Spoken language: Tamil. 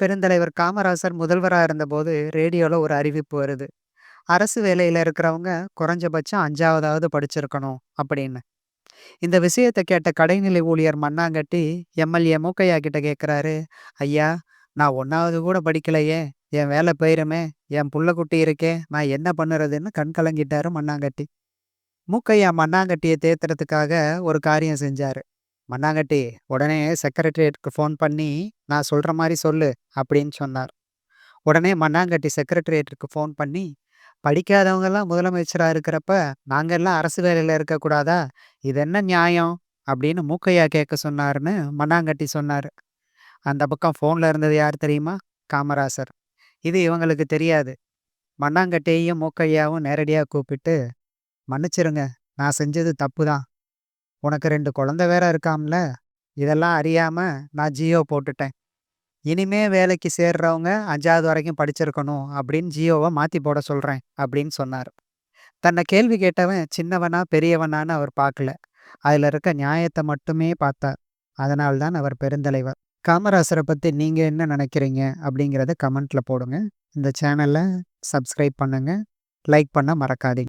பெருந்தலைவர் காமராசர் முதல்வரா இருந்தபோது ரேடியோல ஒரு அறிவிப்பு வருது. அரசு வேலையில இருக்கிறவங்க குறைஞ்சபட்சம் 5வது படிச்சிருக்கணும் அப்படின்னு. இந்த விஷயத்த கேட்ட கடைநிலை ஊழியர் மண்ணாங்கட்டி எம்எல்ஏ மூக்கையா கிட்ட கேட்கிறாரு. ஐயா, நான் 1வது கூட படிக்கலையே, என் வேலை போயிருமே, என் புள்ள குட்டி இருக்கே, நான் என்ன பண்ணுறதுன்னு கண் கலங்கிட்டாரு மண்ணாங்கட்டி. மூக்கையா மண்ணாங்கட்டியை தேத்துறதுக்காக ஒரு காரியம் செஞ்சாரு. மண்ணாங்கட்டி உடனே செக்ரட்டரியேட்டுக்கு ஃபோன் பண்ணி நான் சொல்ற மாதிரி சொல்லு அப்படின்னு சொன்னார். உடனே மண்ணாங்கட்டி செக்ரட்டரியேட்டுக்கு ஃபோன் பண்ணி, படிக்காதவங்கலாம் முதலமைச்சரா இருக்கிறப்ப, நாங்கெல்லாம் அரசு வேலையில இருக்கக்கூடாதா? இது என்ன நியாயம்? அப்படின்னு மூக்கையா கேட்க சொன்னாருன்னு மண்ணாங்கட்டி சொன்னாரு. அந்த பக்கம் ஃபோன்ல இருந்தது யார் தெரியுமா? காமராசர். இது இவங்களுக்கு தெரியாது. மண்ணாங்கட்டியையும் மூக்கையாவும் நேரடியா கூப்பிட்டு, மன்னிச்சிருங்க, நான் செஞ்சது தப்பு தான். உனக்கு 2 குழந்தை வேற இருக்காம்ல, இதெல்லாம் அறியாம நான் ஜியோ போட்டுட்டேன். இனிமே வேலைக்கு சேர்றவங்க 5வது வரைக்கும் படிச்சிருக்கணும் அப்படின்னு ஜியோவை மாத்தி போட சொல்றேன் அப்படின்னு சொன்னார். தன்னை கேள்வி கேட்டவன் சின்னவனா பெரியவனான்னு அவர் பார்க்கல. அதுல இருக்க நியாயத்தை மட்டுமே பார்த்தார். அதனால்தான் அவர் பெருந்தலைவர். காமராசரை பத்தி நீங்க என்ன நினைக்கிறீங்க அப்படிங்கிறத கமெண்ட்ல போடுங்க. இந்த சேனலை சப்ஸ்கிரைப் பண்ணுங்க. லைக் பண்ண மறக்காதீங்க.